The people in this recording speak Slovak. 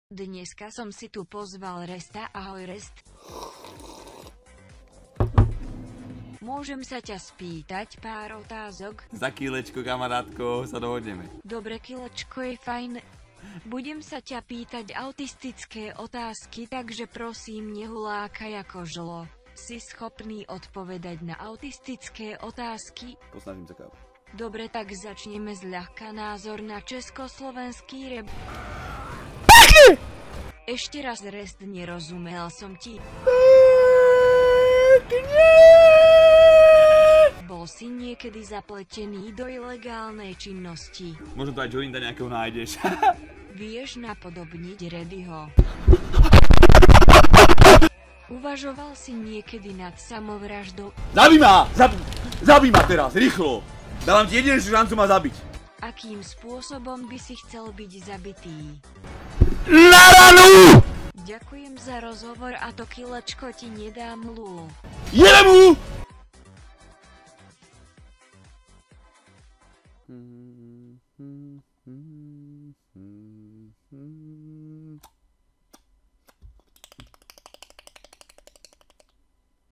Dneska som si tu pozval Resta. Ahoj Rest. Môžem sa ťa spýtať pár otázok? Za kilečko, kamarátko, sa dohodneme. Dobre, kilečko je fajn. Budem sa ťa pýtať autistické otázky, takže prosím, nehulákaj ako žlo. Si schopný odpovedať na autistické otázky? Posnažím sa, kámo. Dobre, tak začneme zľahka. Názor na československý rap. Ešte raz Rest, nerozumel som ti. Bol si niekedy zapletený do ilegálnej činnosti? Možno to aj jointa nejakého nájdeš. Vieš napodobniť Reddyho? Uvažoval si niekedy nad samovraždou? Zabij ma! Zabij ma teraz, rýchlo! Dávam ti jedinú šancu ma zabiť. Akým spôsobom by si chcel byť zabitý? Na ranu! Ďakujem za rozhovor a to kilečko ti nedám lul. Jemu!